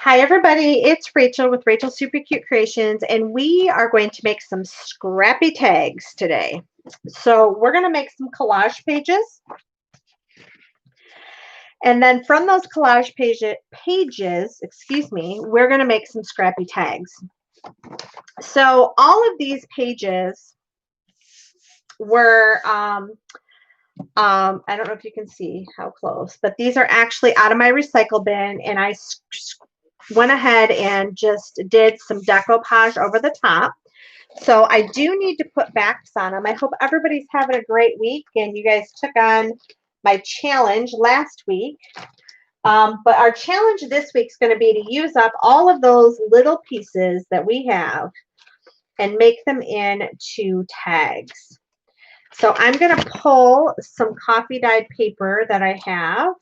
Hi everybody, it's Rachel with Rachel Super Cute Creations, and we are going to make some scrappy tags today. So we're going to make some collage pages, and then from those collage pages, we're going to make some scrappy tags. So all of these pages were I don't know if you can see how close, but these are actually out of my recycle bin, and I went ahead and just did some decoupage over the top. So I do need to put backs on them. I hope everybody's having a great week, and you guys took on my challenge last week. But our challenge this week is going to be to use up all of those little pieces that we have and make them into tags. So I'm going to pull some coffee dyed paper that I have,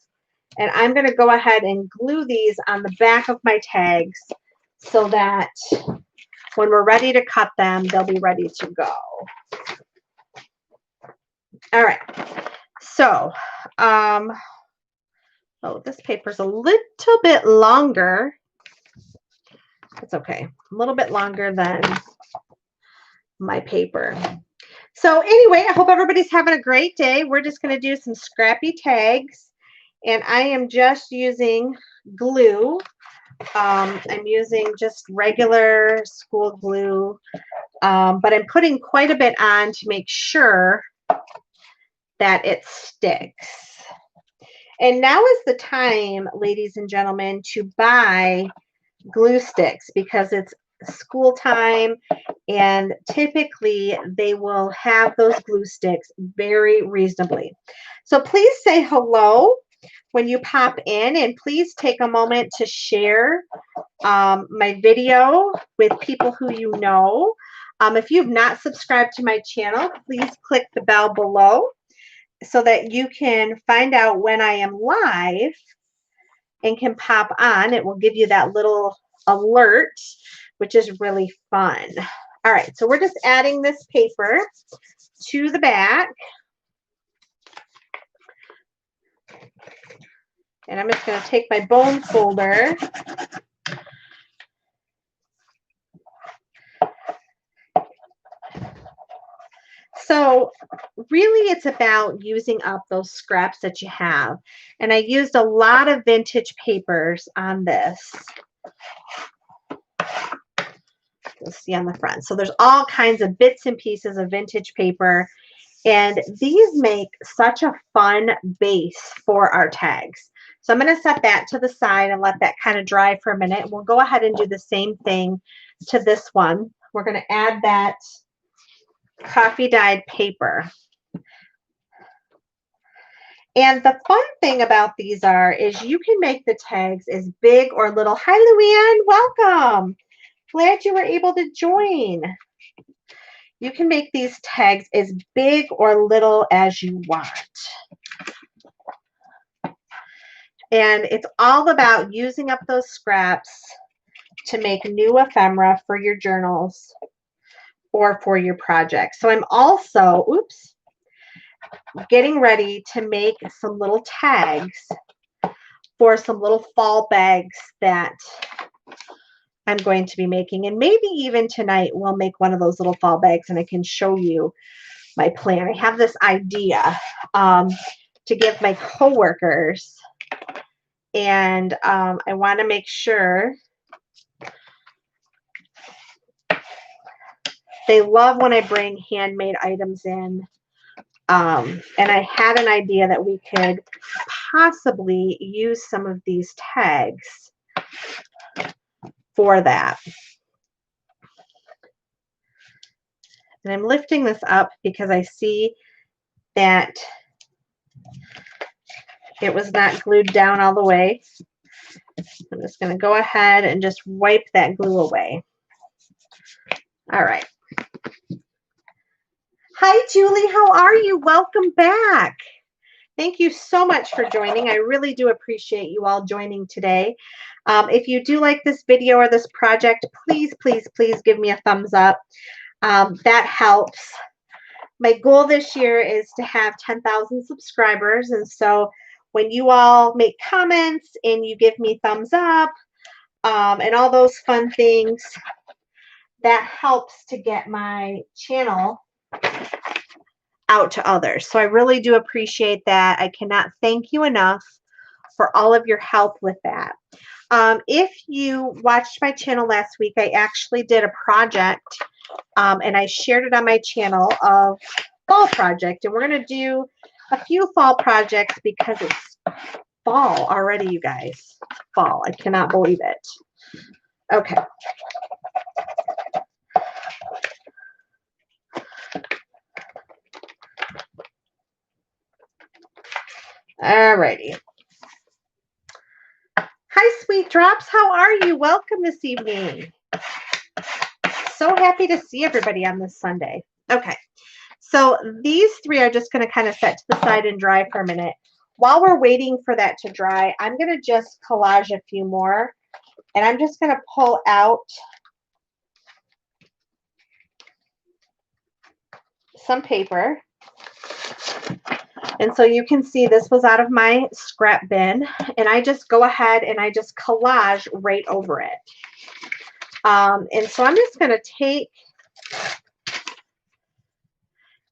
and I'm going to go ahead and glue these on the back of my tags so that when we're ready to cut them, they'll be ready to go. All right. So, oh, this paper's a little bit longer. It's okay. A little bit longer than my paper. So anyway, I hope everybody's having a great day. We're just going to do some scrappy tags, and I am just using glue. I'm using just regular school glue, but I'm putting quite a bit on to make sure that it sticks. And now is the time, ladies and gentlemen, to buy glue sticks because it's school time, and typically they will have those glue sticks very reasonably. So please say hello when you pop in, and please take a moment to share my video with people who you know. If you've not subscribed to my channel, please click the bell below so that you can find out when I am live and can pop on. It will give you that little alert, which is really fun. All right, so we're just adding this paper to the back. And I'm just going to take my bone folder . So really it's about using up those scraps that you have. And I used a lot of vintage papers on this. You'll see on the front. So there's all kinds of bits and pieces of vintage paper. And these make such a fun base for our tags. So I'm going to set that to the side and let that kind of dry for a minute. We'll go ahead and do the same thing to this one. We're going to add that coffee dyed paper. And the fun thing about these is you can make the tags as big or little. Hi, Luann. Welcome. Glad you were able to join. You can make these tags as big or little as you want. And it's all about using up those scraps to make new ephemera for your journals or for your projects. So I'm also, getting ready to make some little tags for some little fall bags that I'm going to be making. And maybe even tonight we'll make one of those little fall bags and I can show you my plan. I have this idea to give my coworkers, and I want to make sure they love when I bring handmade items in. And I had an idea that we could possibly use some of these tags for that. And I'm lifting this up because I see that it was not glued down all the way. I'm just going to go ahead and just wipe that glue away. All right. Hi, Julie. How are you? Welcome back. Thank you so much for joining. I really do appreciate you all joining today. If you do like this video or this project, please, please, please give me a thumbs up. That helps. My goal this year is to have 10,000 subscribers. And so when you all make comments and you give me thumbs up, and all those fun things. That helps to get my channel out to others. So I really do appreciate that. I cannot thank you enough for all of your help with that. If you watched my channel last week, I actually did a project and I shared it on my channel of fall project. And we're going to do a few fall projects because it's fall already, you guys. Fall. I cannot believe it. Okay. Alrighty. Hi, Sweet Drops. How are you? Welcome this evening. So happy to see everybody on this Sunday. Okay. So these three are just going to kind of set to the side and dry for a minute. While we're waiting for that to dry, I'm going to just collage a few more. And I'm just going to pull out some paper. And so you can see this was out of my scrap bin. And I just go ahead and I just collage right over it. And so I'm just going to take,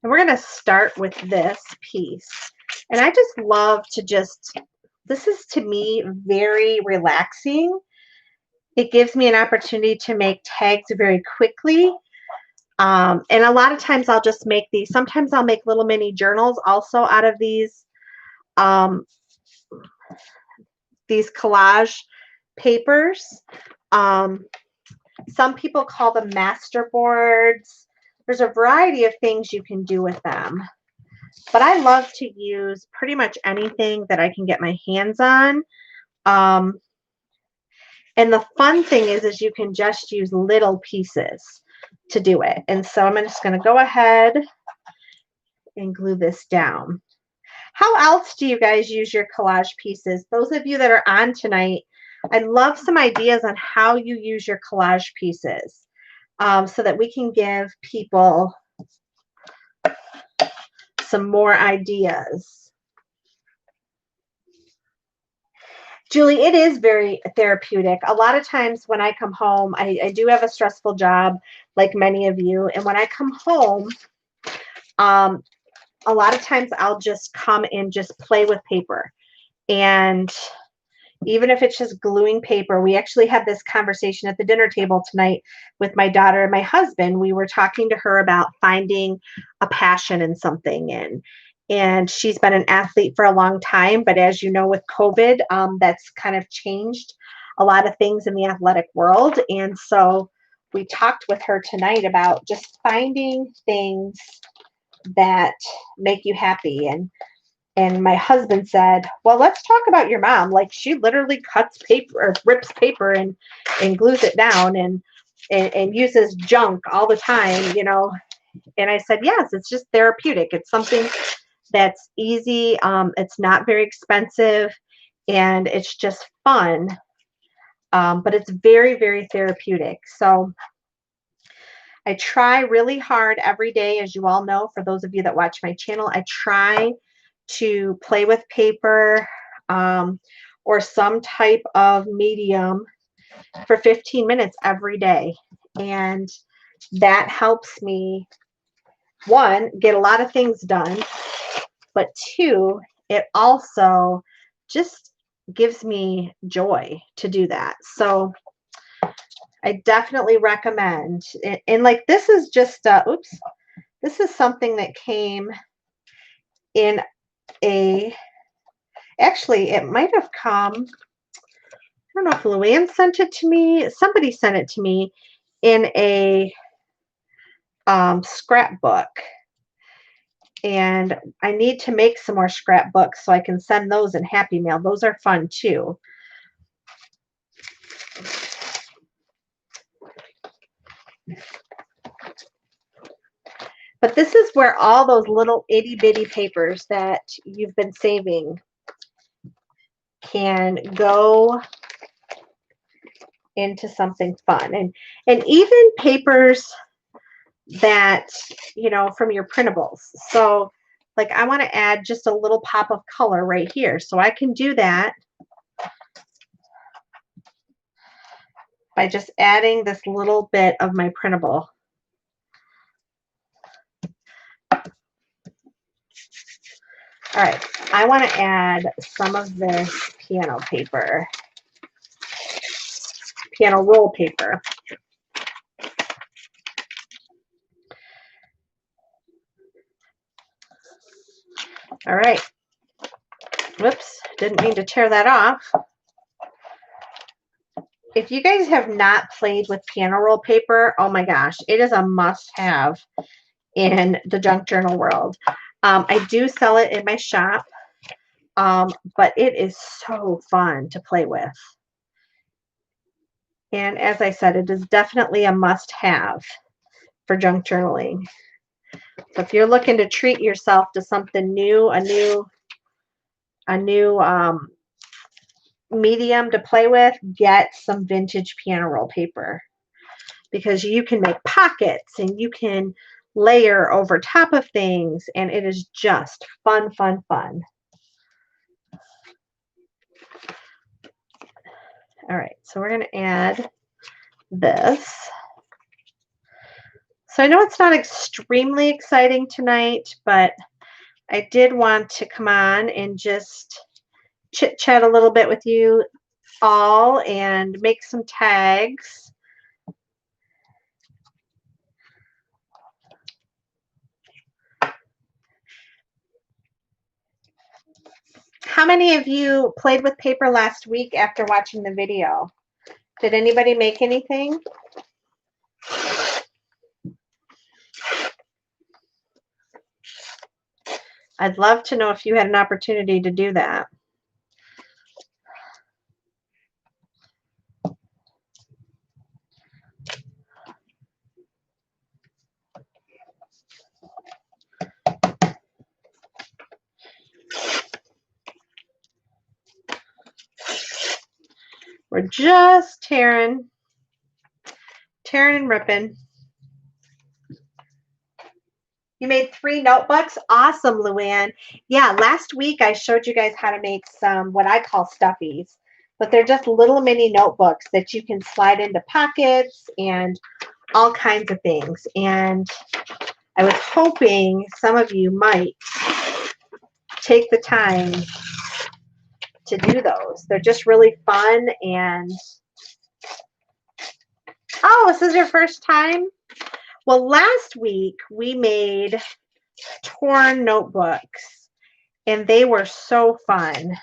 and we're going to start with this piece. And I just love to just, this is to me very relaxing. It gives me an opportunity to make tags very quickly. And a lot of times I'll just make these. Sometimes I'll make little mini journals also out of these collage papers. Some people call them master boards. There's a variety of things you can do with them. But I love to use pretty much anything that I can get my hands on. And the fun thing is you can just use little pieces to do it. And so I'm just going to go ahead and glue this down. How else do you guys use your collage pieces? Those of you that are on tonight, I'd love some ideas on how you use your collage pieces so that we can give people some more ideas. Julie, it is very therapeutic. A lot of times when I come home, I do have a stressful job like many of you. And when I come home, a lot of times I'll just come and just play with paper. And even if it's just gluing paper, we actually had this conversation at the dinner table tonight with my daughter and my husband. We were talking to her about finding a passion in something. And she's been an athlete for a long time. But as you know, with COVID, that's kind of changed a lot of things in the athletic world. And so we talked with her tonight about just finding things that make you happy. And my husband said, well, let's talk about your mom. Like, she literally cuts paper or rips paper and glues it down and uses junk all the time, you know. And I said, yes, it's just therapeutic. It's something that's easy. It's not very expensive and it's just fun. But it's very, very therapeutic. So I try really hard every day, as you all know, for those of you that watch my channel, I try to play with paper or some type of medium for 15 minutes every day. And that helps me, one, get a lot of things done, but two, it also just gives me joy to do that. So I definitely recommend. And like, this is just, oops, this is something that came in actually, it might have come, I don't know if Luann sent it to me. Somebody sent it to me in a scrapbook. And I need to make some more scrapbooks so I can send those in Happy Mail. Those are fun too. But this is where all those little itty bitty papers that you've been saving can go into something fun. And even papers that, you know, from your printables. So like, I want to add just a little pop of color right here. So I can do that. by just adding this little bit of my printable. All right, I want to add some of this piano paper, piano roll paper. All right. Whoops, didn't mean to tear that off. If you guys have not played with piano roll paper, oh my gosh, it is a must-have in the junk journal world. I do sell it in my shop, but it is so fun to play with. And as I said, it is definitely a must-have for junk journaling. So if you're looking to treat yourself to something new, a new medium to play with, get some vintage piano roll paper, because you can make pockets and you can layer over top of things, and it is just fun, fun, fun. All right, so we're going to add this. So I know it's not extremely exciting tonight, but I did want to come on and just chit chat a little bit with you all and make some tags. How many of you played with paper last week after watching the video? Did anybody make anything? I'd love to know if you had an opportunity to do that. We're just tearing and ripping. You made 3 notebooks? Awesome, Luann. Yeah, last week I showed you guys how to make some what I call stuffies, but they're just little mini notebooks that you can slide into pockets and all kinds of things. And I was hoping some of you might take the time to do those. They're just really fun. And oh, this is your first time? Well, last week we made torn notebooks, and they were so fun.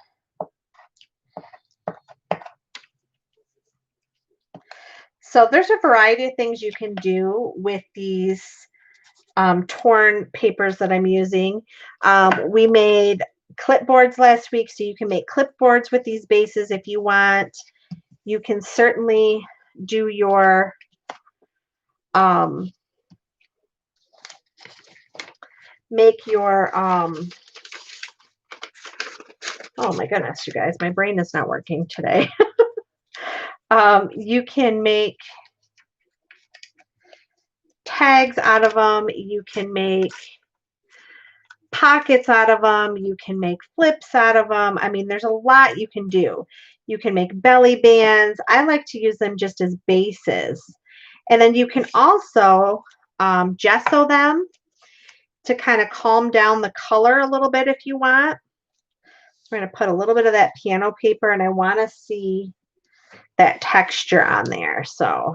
So there's a variety of things you can do with these torn papers that I'm using. We made clipboards last week, so you can make clipboards with these bases if you want. You can certainly do your make your oh my goodness, you guys, my brain is not working today. You can make tags out of them. You can make pockets out of them. You can make flips out of them. I mean, there's a lot you can do. You can make belly bands. I like to use them just as bases. And then you can also gesso them to kind of calm down the color a little bit if you want. I'm going to put a little bit of that piano paper, and I want to see that texture on there. So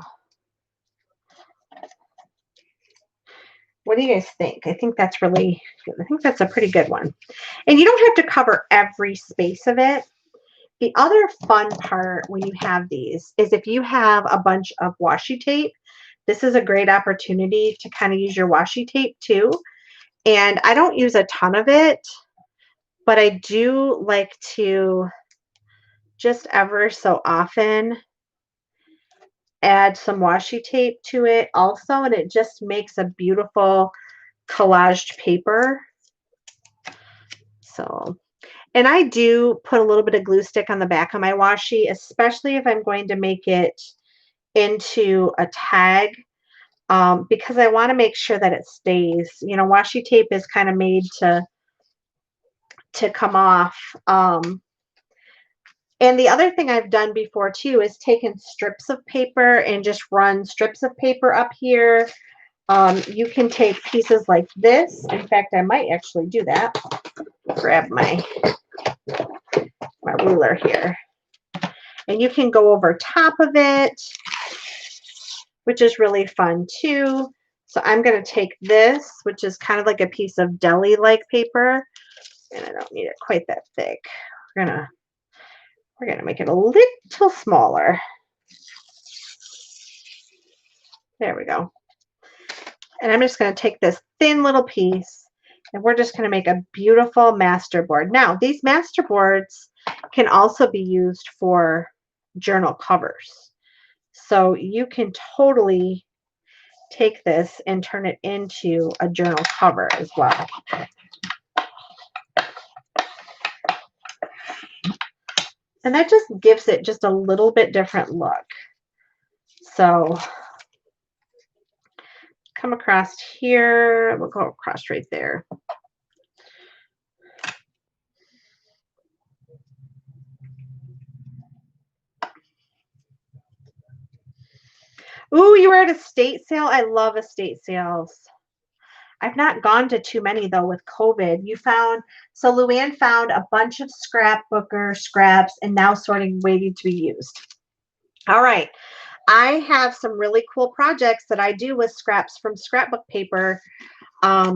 what do you guys think? I think that's a pretty good one. And you don't have to cover every space of it. The other fun part when you have these is if you have a bunch of washi tape, this is a great opportunity to kind of use your washi tape too. And I don't use a ton of it, but I do like to just ever so often add some washi tape to it also, and it just makes a beautiful collaged paper. So, and I do put a little bit of glue stick on the back of my washi, especially if I'm going to make it into a tag, because I want to make sure that it stays. You know, washi tape is kind of made to come off And the other thing I've done before too is taken strips of paper and just run strips of paper up here. You can take pieces like this. In fact, I might actually do that. Grab my ruler here. And you can go over top of it, which is really fun too. So I'm going to take this, which is kind of like a piece of deli-like paper, and I don't need it quite that thick. We're gonna make it a little smaller. There we go. And I'm just going to take this thin little piece, and we're just going to make a beautiful master board. Now, these master boards can also be used for journal covers. So you can totally take this and turn it into a journal cover as well. And that just gives it just a little bit different look. So come across here, we'll go across right there. Ooh, you were at estate sale? I love estate sales. I've not gone to too many though with COVID. So Luann found a bunch of scrapbooker scraps and now sorting waiting to be used. All right. I have some really cool projects that I do with scraps from scrapbook paper. I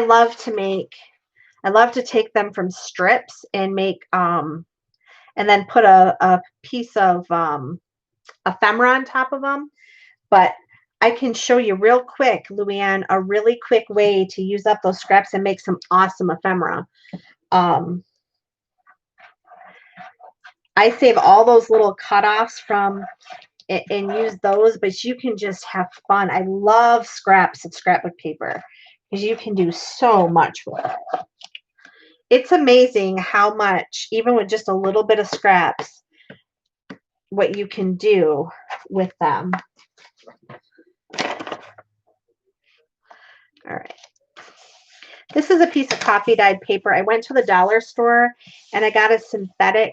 love to take them from strips and make, and then put a piece of ephemera on top of them. But I can show you real quick, Luann, a really quick way to use up those scraps and make some awesome ephemera. I save all those little cutoffs from and use those, but you can just have fun. I love scraps of scrapbook paper because you can do so much with it. It's amazing how much, even with just a little bit of scraps, what you can do with them. All right. This is a piece of coffee dyed paper. I went to the dollar store and I got a synthetic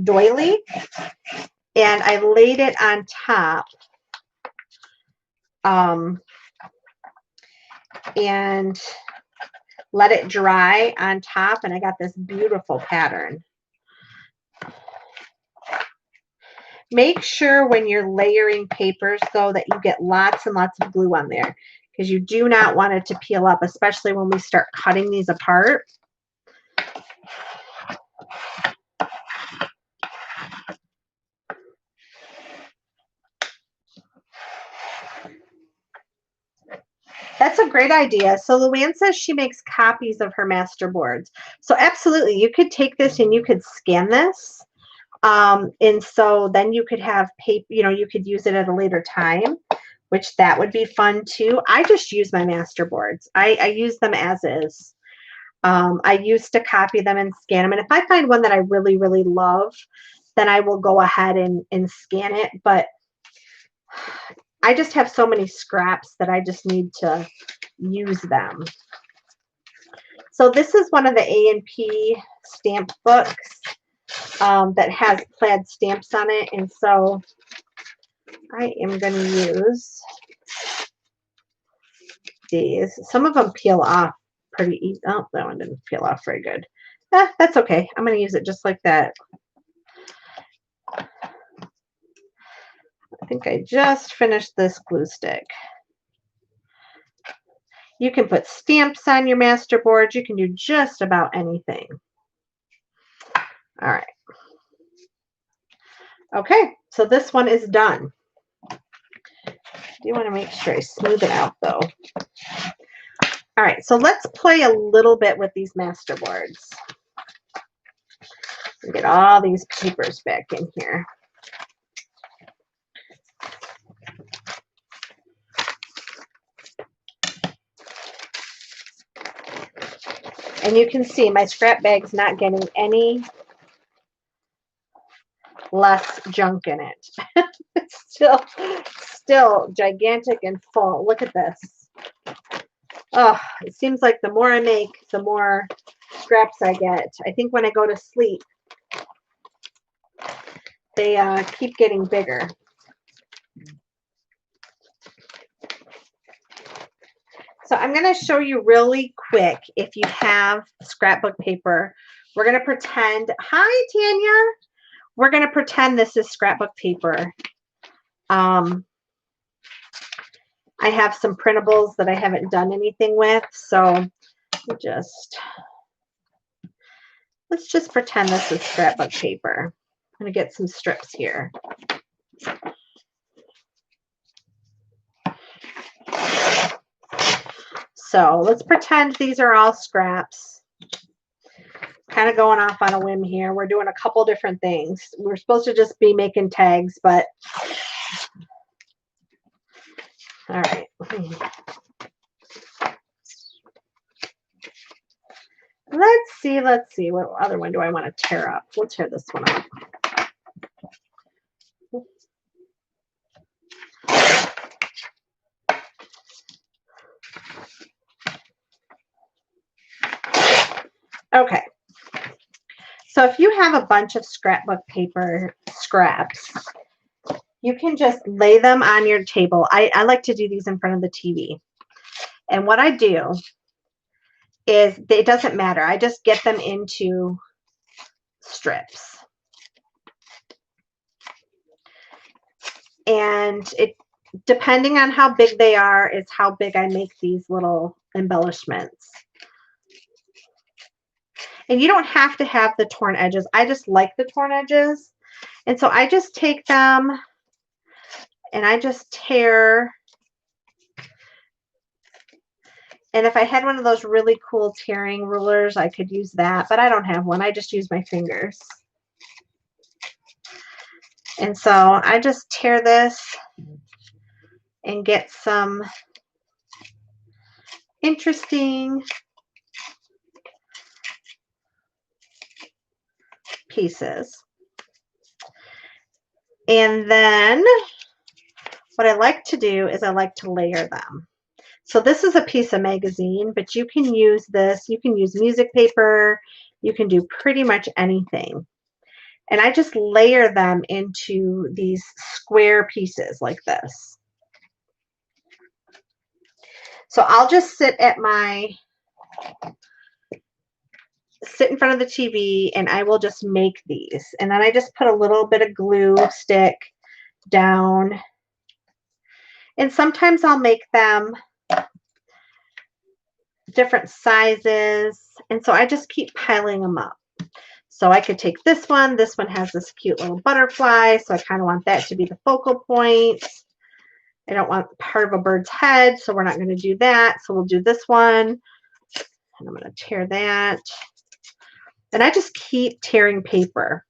doily, and I laid it on top and let it dry on top, and I got this beautiful pattern. Make sure when you're layering papers, though, that you get lots and lots of glue on there, because you do not want it to peel up, especially when we start cutting these apart. That's a great idea. So Luann says she makes copies of her master boards. So absolutely, you could take this and you could scan this. And so then you could have paper, you could use it at a later time, which that would be fun too. I just use my master boards. I use them as is. I used to copy them and scan them. And if I find one that I really, really love, then I will go ahead and scan it. But I just have so many scraps that I just need to use them. So this is one of the A&P stamp books that has plaid stamps on it. And so I am going to use these. Some of them peel off pretty easy. Oh, that one didn't peel off very good. That's okay. I'm going to use it just like that. I think I just finished this glue stick. You can put stamps on your master board. You can do just about anything. All right. Okay, so this one is done. Do you want to make sure I smooth it out though? All right, so let's play a little bit with these master boards. Get all these papers back in here. And you can see my scrap bag's not getting any less junk in it. It's still gigantic and full. Look at this. Oh, it seems like the more I make, the more scraps I get. I think when I go to sleep, they keep getting bigger. So I'm going to show you really quick if you have scrapbook paper. We're going to pretend, hi Tanya, we're going to pretend this is scrapbook paper. I have some printables that I haven't done anything with, so let's just pretend this is scrapbook paper. I'm going to get some strips here. So let's pretend these are all scraps. Kind of going off on a whim here. We're doing a couple different things. We're supposed to just be making tags, but all right. Let's see. What other one do I want to tear up? We'll tear this one up. Okay. So if you have a bunch of scrapbook paper scraps, you can just lay them on your table. I like to do these in front of the TV. And what I do is, it doesn't matter. I just get them into strips. And it, depending on how big they are, is how big I make these little embellishments. And you don't have to have the torn edges. I just like the torn edges. And so I just take them and I just tear. And if I had one of those really cool tearing rulers, I could use that, but I don't have one. I just use my fingers. And so I just tear this and get some interesting pieces. And then what I like to do is I like to layer them. So this is a piece of magazine, but you can use this. You can use music paper. You can do pretty much anything. And I just layer them into these square pieces like this. So I'll just sit in front of the TV and I will just make these. And then I just put a little bit of glue stick down. And sometimes I'll make them different sizes. And so I just keep piling them up. So I could take this one. This one has this cute little butterfly. So I kind of want that to be the focal point. I don't want part of a bird's head, so we're not going to do that. So we'll do this one. And I'm going to tear that. And I just keep tearing paper.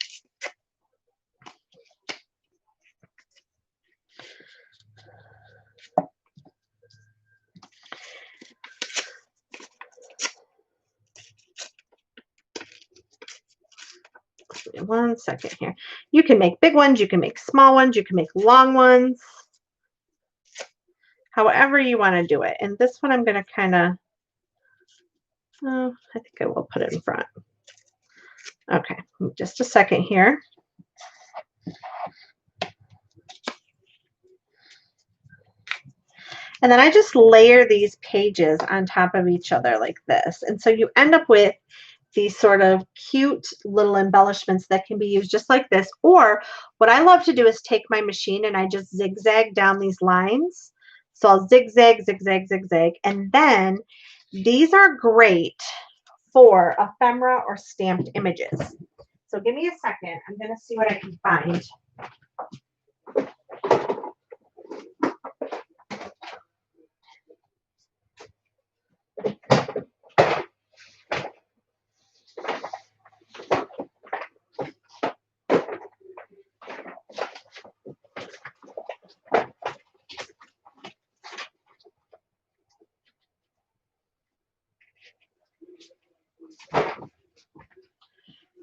One second here. You can make big ones, you can make small ones, you can make long ones. However you want to do it. And this one I'm going to kind of, I think I will put it in front. Okay, just a second here. And then I just layer these pages on top of each other like this. And so you end up with these sort of cute little embellishments that can be used just like this. Or what I love to do is take my machine and I just zigzag down these lines. So I'll zigzag, zigzag, zigzag. And then these are great for ephemera or stamped images. So give me a second. I'm going to see what I can find.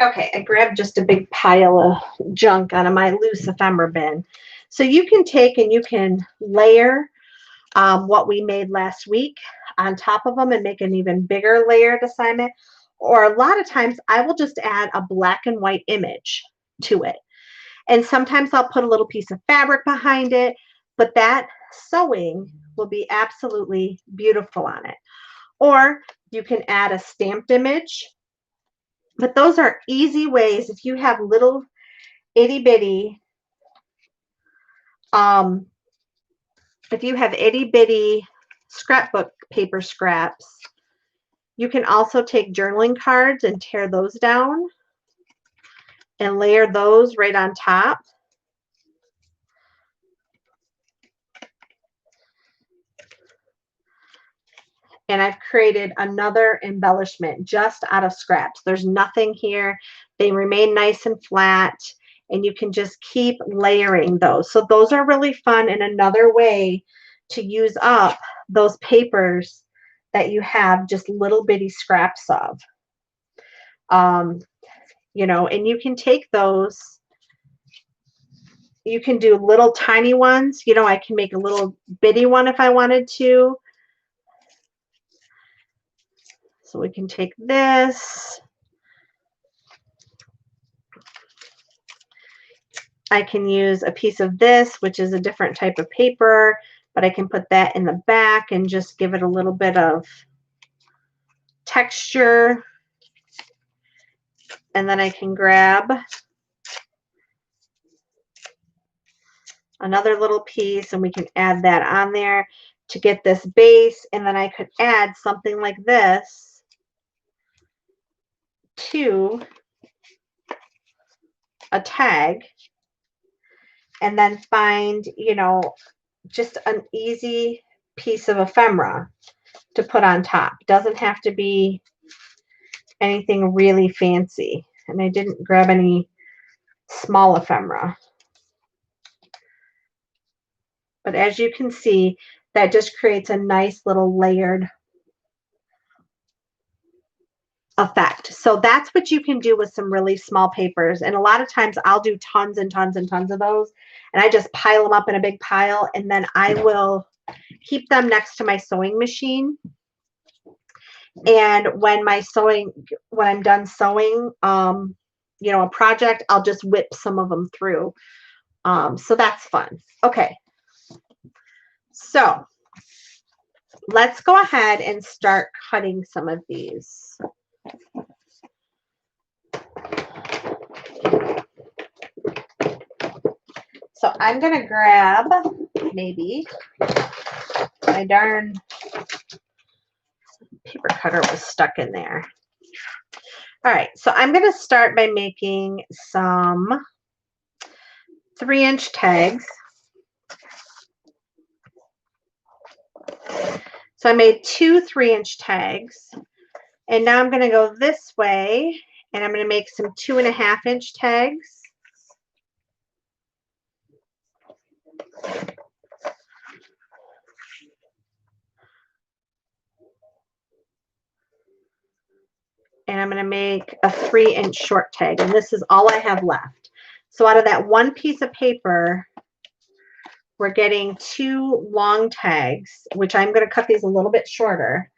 Okay, I grabbed just a big pile of junk out of my loose ephemera bin. So you can take and you can layer what we made last week on top of them and make an even bigger layered assignment. or a lot of times I will just add a black and white image to it. And sometimes I'll put a little piece of fabric behind it, but that sewing will be absolutely beautiful on it. Or you can add a stamped image, but those are easy ways. If you have little itty bitty, if you have itty bitty scrapbook paper scraps, you can also take journaling cards and tear those down and layer those right on top. And I've created another embellishment just out of scraps. There's nothing here. They remain nice and flat, and you can just keep layering those. So those are really fun and another way to use up those papers that you have just little bitty scraps of. You know, and you can take those, you can do little tiny ones. You know, I can make a little bitty one if I wanted to. So we can take this. I can use a piece of this, which is a different type of paper, but I can put that in the back and just give it a little bit of texture. And then I can grab another little piece and we can add that on there to get this base. And then I could add something like this to a tag and then find, you know, just an easy piece of ephemera to put on top. Doesn't have to be anything really fancy. And I didn't grab any small ephemera. But as you can see, that just creates a nice little layered effect. So that's what you can do with some really small papers. And a lot of times I'll do tons and tons and tons of those. And I just pile them up in a big pile. And then I will keep them next to my sewing machine. And when I'm done sewing, you know, a project, I'll just whip some of them through. So that's fun. Okay. So let's go ahead and start cutting some of these. So I'm going to grab maybe my darn paper cutter was stuck in there. All right, so I'm going to start by making some 3-inch tags. So I made 2 3-inch tags. And now I'm going to go this way and I'm going to make some 2.5-inch tags. And I'm going to make a 3-inch short tag. And this is all I have left. So out of that one piece of paper, we're getting 2 long tags, which I'm going to cut these a little bit shorter.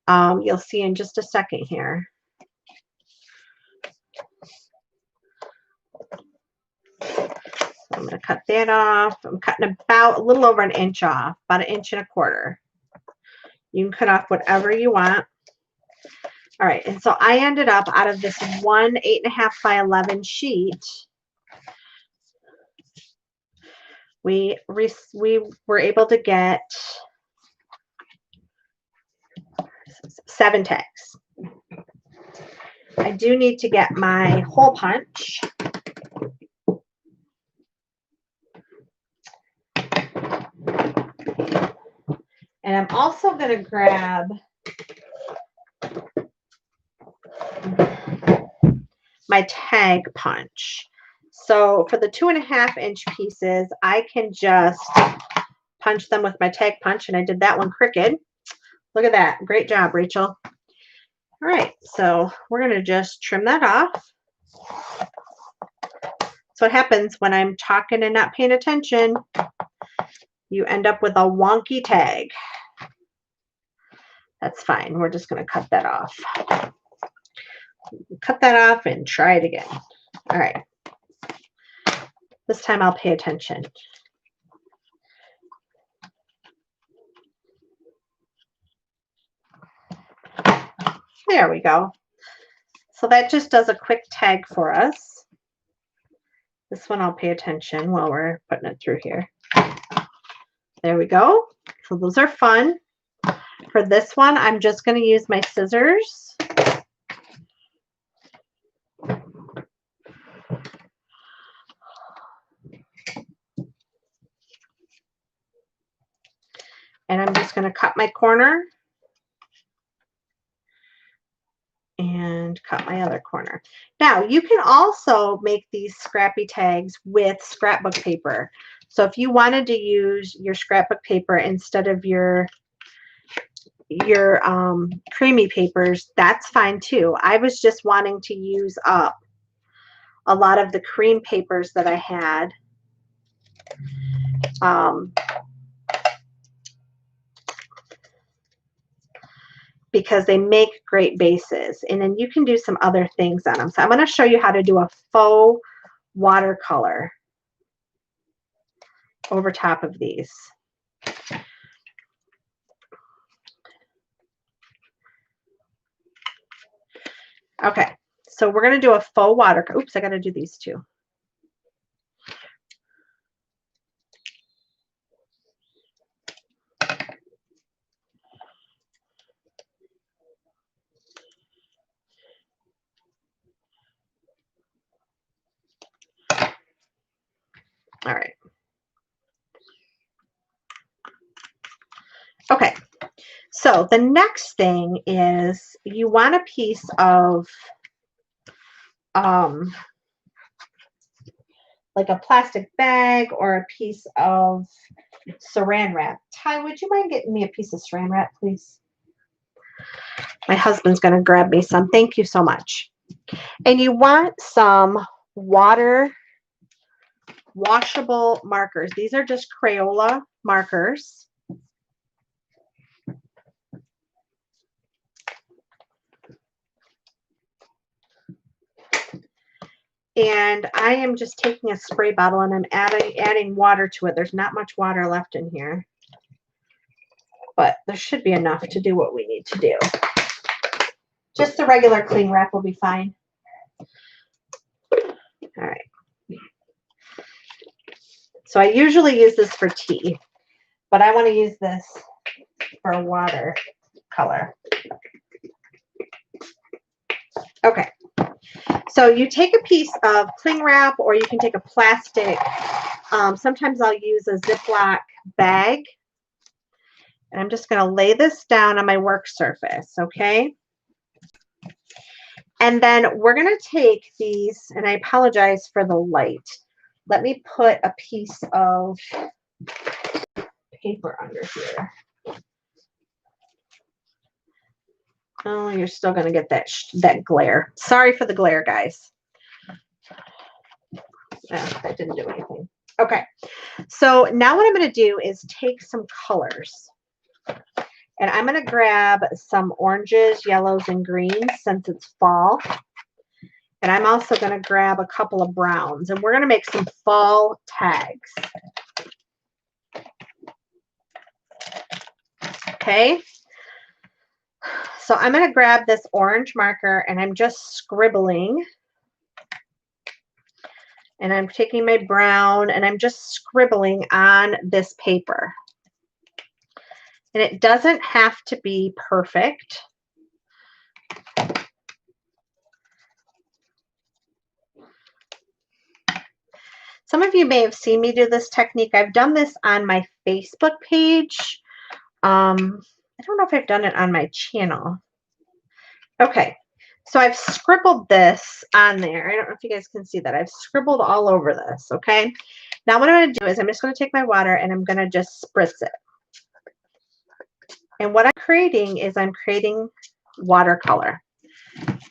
You'll see in just a second here. So I'm going to cut that off. I'm cutting about a little over 1 inch off, about 1.25 inches. You can cut off whatever you want. All right, and so I ended up out of this one 8.5 by 11 sheet, we were able to get 7 tags. I do need to get my hole punch. And I'm also going to grab my tag punch. So for the 2.5-inch pieces, I can just punch them with my tag punch, and I did that one crooked. Look at that. Great job, Rachel. All right, so we're going to just trim that off. That's what happens when I'm talking and not paying attention. You end up with a wonky tag. That's fine. We're just going to cut that off. cut that off and try it again. All right. This time I'll pay attention. There we go. So that just does a quick tag for us. This one I'll pay attention while we're putting it through here. There we go. So those are fun. For this one, I'm just going to use my scissors. And I'm just going to cut my corner and cut my other corner. Now, you can also make these scrappy tags with scrapbook paper. So if you wanted to use your scrapbook paper instead of your creamy papers, that's fine too. I was just wanting to use up a lot of the cream papers that I had. Because they make great bases, and then you can do some other things on them. So I'm going to show you how to do a faux watercolor over top of these. Okay, so we're going to do a faux watercolor. Oops, I got to do these too. All right. Okay, so the next thing is you want a piece of like a plastic bag or a piece of saran wrap. Ty, would you mind getting me a piece of saran wrap, please? My husband's going to grab me some. Thank you so much. And you want some water washable markers. These are just Crayola markers. And I am just taking a spray bottle and I'm adding water to it. There's not much water left in here, but there should be enough to do what we need to do. Just the regular cling wrap will be fine. All right. So I usually use this for tea, but I want to use this for watercolor. Okay. So you take a piece of cling wrap, or you can take a plastic. Sometimes I'll use a Ziploc bag. And I'm just going to lay this down on my work surface, okay? And then we're going to take these, and I apologize for the light. Let me put a piece of paper under here. Oh, you're still going to get that glare. Sorry for the glare, guys. That didn't do anything. Okay, so now what I'm going to do is take some colors. And I'm going to grab some oranges, yellows, and greens since it's fall. And I'm also going to grab a couple of browns. And we're going to make some fall tags. Okay. So I'm going to grab this orange marker and I'm just scribbling. And I'm taking my brown and I'm just scribbling on this paper. And it doesn't have to be perfect. Some of you may have seen me do this technique. I've done this on my Facebook page. I don't know if I've done it on my channel. Okay, so I've scribbled this on there. I don't know if you guys can see that. I've scribbled all over this, okay? Now what I'm going to do is I'm just going to take my water and I'm going to just spritz it. And what I'm creating is I'm creating watercolor,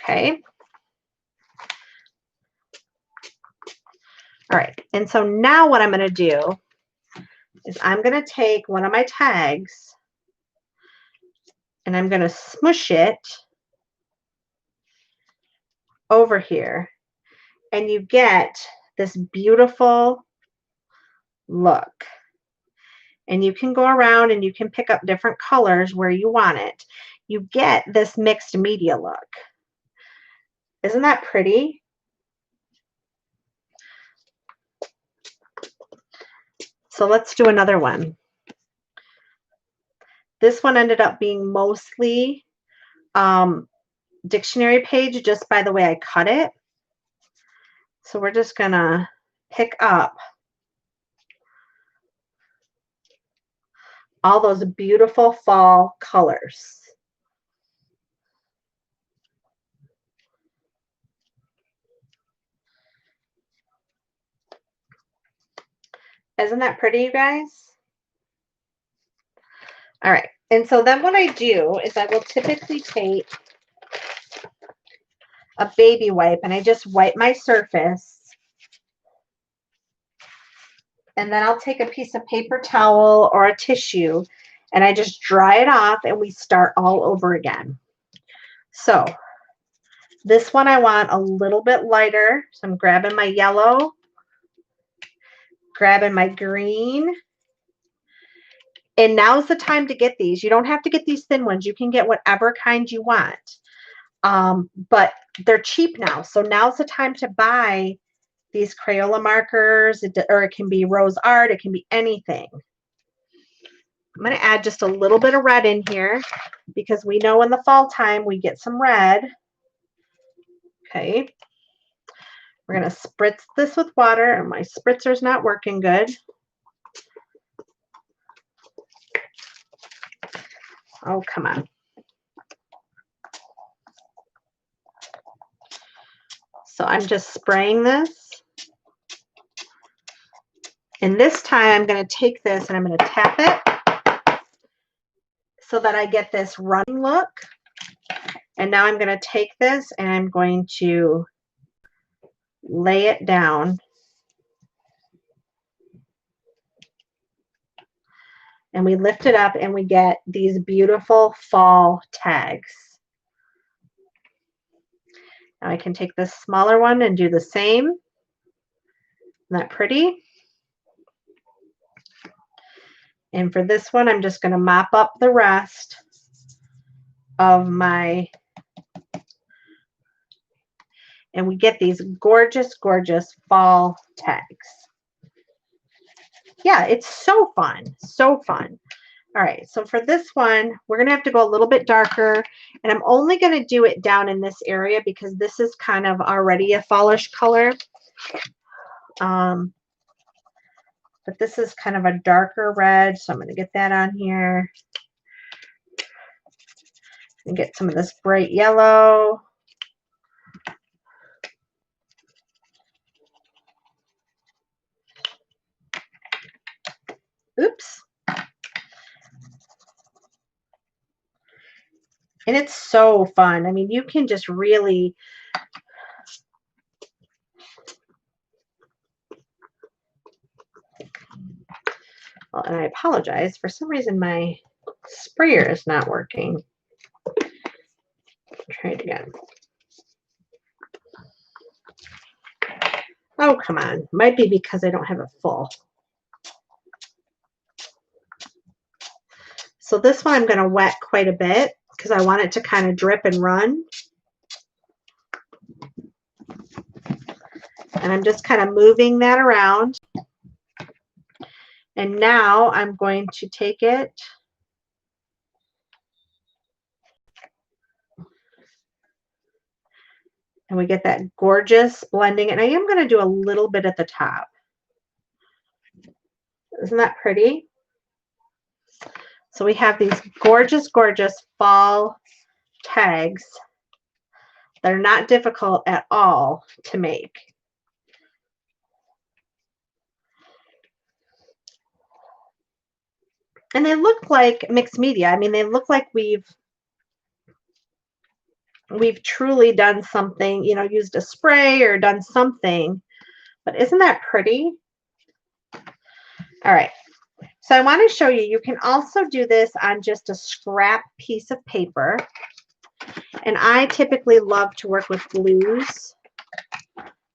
okay? All right, and so now what I'm going to do is I'm going to take one of my tags and I'm going to smush it over here, and you get this beautiful look. And you can go around and you can pick up different colors where you want it. You get this mixed media look. Isn't that pretty? So let's do another one. This one ended up being mostly dictionary page just by the way I cut it. So we're just gonna pick up all those beautiful fall colors. Isn't that pretty, you guys? All right, and so then what I do is I will typically take a baby wipe and I just wipe my surface. And then I'll take a piece of paper towel or a tissue and I just dry it off and we start all over again. So this one I want a little bit lighter. So I'm grabbing my yellow, grabbing my green. And now's the time to get these. You don't have to get these thin ones. You can get whatever kind you want. But they're cheap now. So now's the time to buy these Crayola markers, or it can be rose art. It can be anything. I'm going to add just a little bit of red in here because we know in the fall time we get some red. Okay. We're going to spritz this with water, and my spritzer's not working good. Oh, come on. So I'm just spraying this. And this time I'm going to take this and I'm going to tap it so that I get this running look. And now I'm going to take this and I'm going to lay it down. And we lift it up and we get these beautiful fall tags. Now I can take this smaller one and do the same. Isn't that pretty? And for this one, I'm just going to mop up the rest of my, and we get these gorgeous, gorgeous fall tags. Yeah, it's so fun. So fun. All right, so for this one, we're going to have to go a little bit darker, and I'm only going to do it down in this area because this is kind of already a fallish color. But this is kind of a darker red, so I'm going to get that on here. And get some of this bright yellow. Oops. And it's so fun. I mean, you can just really well, and I apologize. For some reason, my sprayer is not working. Try it again. Oh, come on. Might be because I don't have it full. So this one I'm going to wet quite a bit because I want it to kind of drip and run. And I'm just kind of moving that around. And now I'm going to take it and we get that gorgeous blending. And I am going to do a little bit at the top. Isn't that pretty? So we have these gorgeous, gorgeous fall tags that are not difficult at all to make. And they look like mixed media. I mean, they look like we've truly done something, you know, used a spray or done something. But isn't that pretty? All right. So I want to show you, you can also do this on just a scrap piece of paper. And I typically love to work with blues.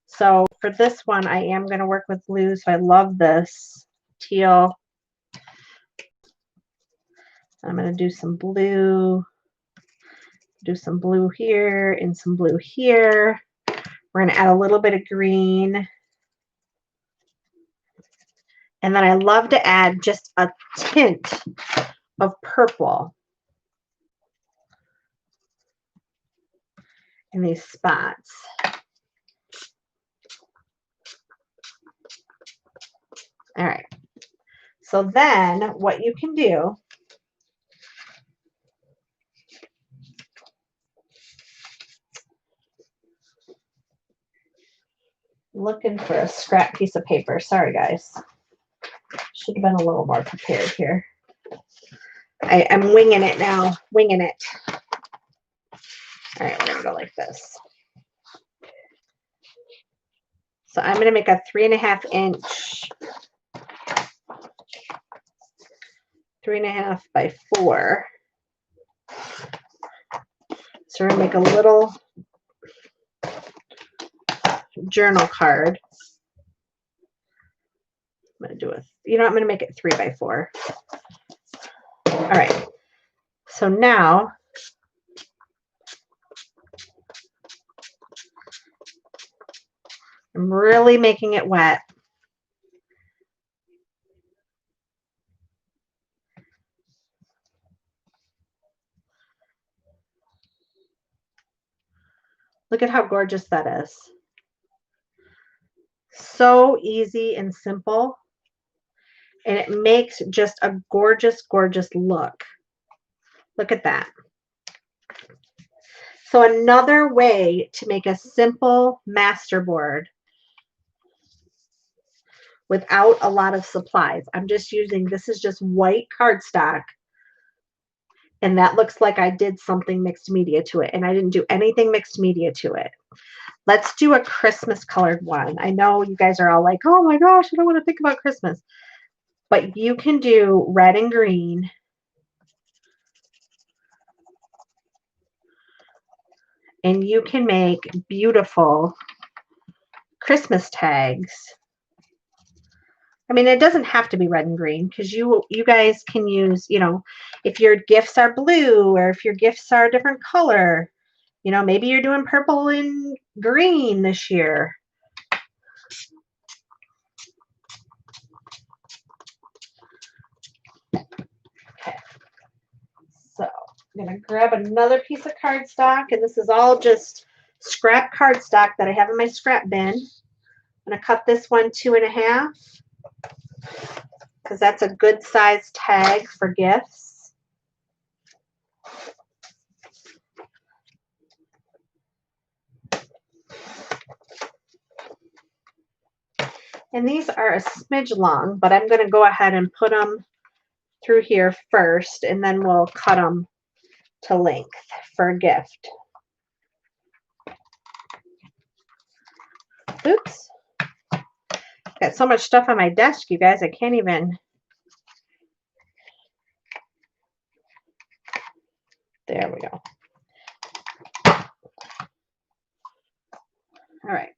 So for this one, I am going to work with blues. So I love this teal. I'm going to do some blue here and some blue here. We're going to add a little bit of green. And then I love to add just a tint of purple in these spots. All right. So then what you can do, looking for a scrap piece of paper. Sorry, guys. Should have been a little more prepared here. I'm winging it now. Winging it. All right, we're going to go like this. So I'm going to make a 3.5 inch, 3.5 by 4. So we're going to make a little journal card. I'm going to do a, I'm going to make it 3 by 4. All right. So now I'm really making it wet. Look at how gorgeous that is. So easy and simple. And it makes just a gorgeous, gorgeous look. Look at that. So another way to make a simple masterboard without a lot of supplies. I'm just using, this is just white cardstock. And that looks like I did something mixed media to it. And I didn't do anything mixed media to it. Let's do a Christmas colored one. I know you guys are all like, oh my gosh, I don't want to think about Christmas. But you can do red and green. And you can make beautiful Christmas tags. I mean, it doesn't have to be red and green because you guys can use, if your gifts are blue or if your gifts are a different color, maybe you're doing purple and green this year. Okay. So I'm going to grab another piece of cardstock, and this is all just scrap cardstock that I have in my scrap bin. I'm going to cut this one 2.5 because that's a good size tag for gifts. And these are a smidge long, but I'm going to go ahead and put them through here first, and then we'll cut them to length for a gift. Oops. Got so much stuff on my desk, you guys, I can't even. There we go. All right.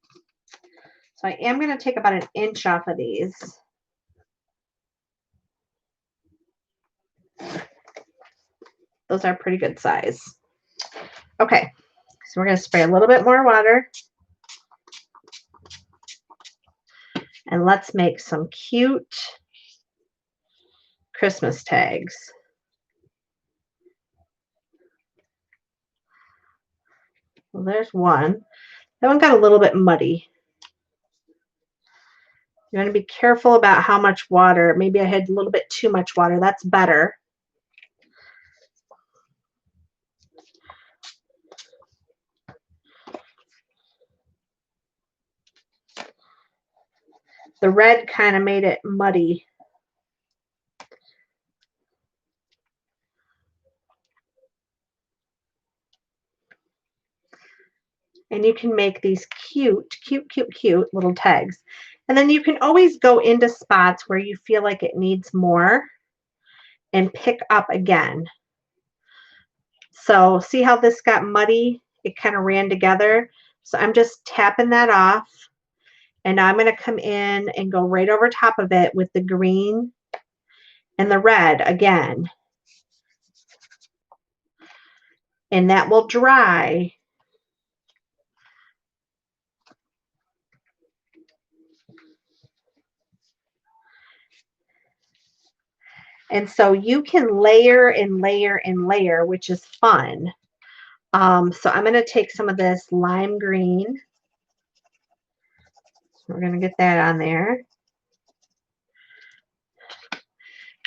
So I am going to take about 1 inch off of these. Those are pretty good size. Okay. So we're going to spray a little bit more water. And let's make some cute Christmas tags. Well, there's one. That one got a little bit muddy. You want to be careful about how much water. Maybe I had a little bit too much water. That's better. The red kind of made it muddy. And you can make these cute, cute, cute, cute little tags. And then you can always go into spots where you feel like it needs more and pick up again. So see how this got muddy? It kind of ran together. So I'm just tapping that off. And now I'm going to come in and go right over top of it with the green and the red again. And that will dry. And so you can layer and layer and layer, which is fun. So I'm going to take some of this lime green. We're going to get that on there.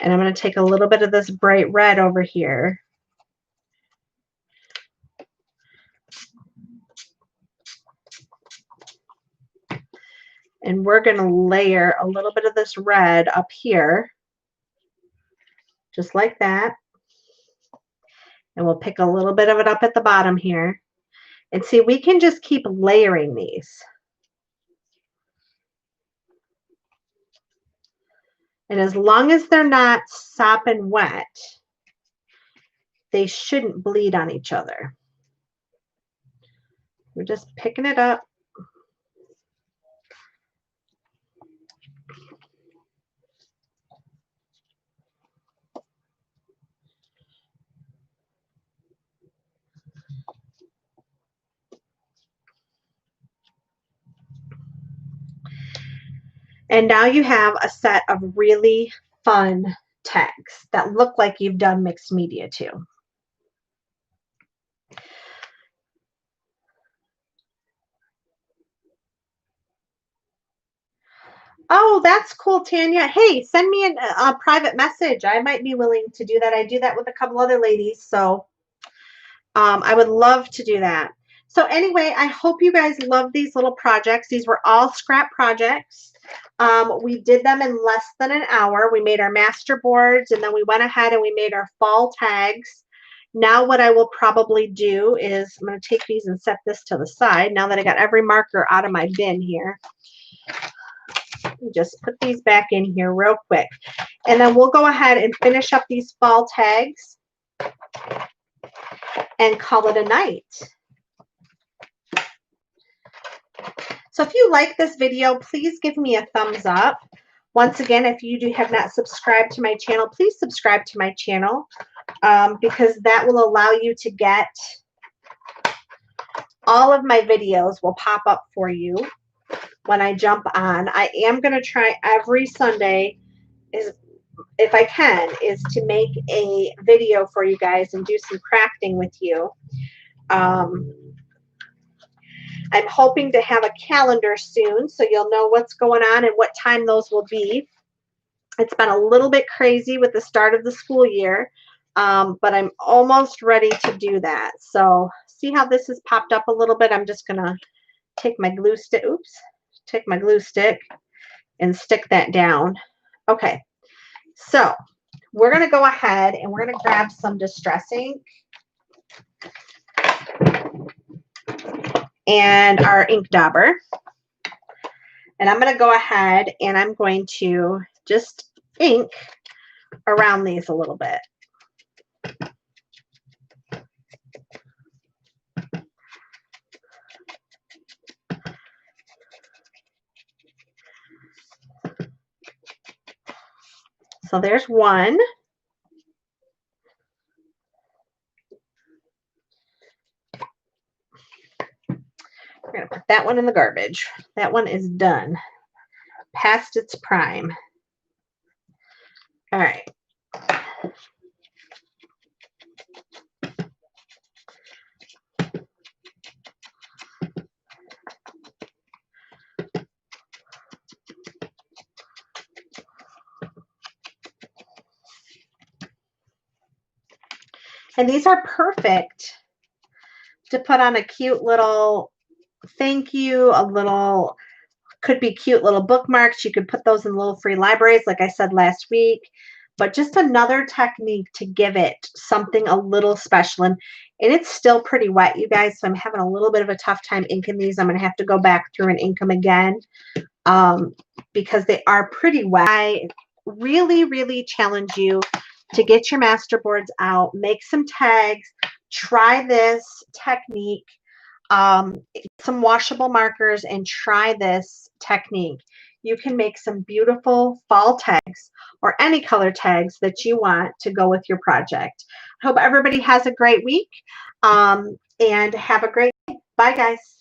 And I'm going to take a little bit of this bright red over here. And we're going to layer a little bit of this red up here. Just like that. And we'll pick a little bit of it up at the bottom here. And see, we can just keep layering these. And as long as they're not sopping wet, they shouldn't bleed on each other. We're just picking it up. And now you have a set of really fun tags that look like you've done mixed media too. Oh, that's cool, Tanya. Hey, send me a private message. I might be willing to do that. I do that with a couple other ladies, so I would love to do that. So anyway, I hope you guys love these little projects. These were all scrap projects. We did them in less than an hour. We made our master boards, and then we went ahead and we made our fall tags. Now what I will probably do is I'm going to take these and set this to the side now that I got every marker out of my bin here. Just put these back in here real quick. And then we'll go ahead and finish up these fall tags and call it a night. So if you like this video, please give me a thumbs up. Once again, if you have not subscribed to my channel, please subscribe to my channel because that will allow you to get all of my videos will pop up for you when I jump on. I am going to try every Sunday, if I can, is to make a video for you guys and do some crafting with you. I'm hoping to have a calendar soon so you'll know what's going on and what time those will be. It's been a little bit crazy with the start of the school year, but I'm almost ready to do that. So see how this has popped up a little bit? I'm just going to take my glue stick, take my glue stick and stick that down. Okay, so we're going to go ahead and we're going to grab some distress ink and our ink dauber. And I'm going to go ahead and I'm going to just ink around these a little bit. So there's one. We're going to put that one in the garbage. That one is done. Past its prime. All right. And these are perfect to put on a cute little thank you, a little, could be cute little bookmarks. You could put those in little free libraries, like I said last week. But just another technique to give it something a little special. And it's still pretty wet, you guys, so I'm having a little bit of a tough time inking these. I'm going to have to go back through and ink them again because they are pretty wet. I really, really challenge you to get your master boards out, make some tags, try this technique. Some washable markers and try this technique. You can make some beautiful fall tags or any color tags that you want to go with your project. I hope everybody has a great week and have a great day. Bye, guys.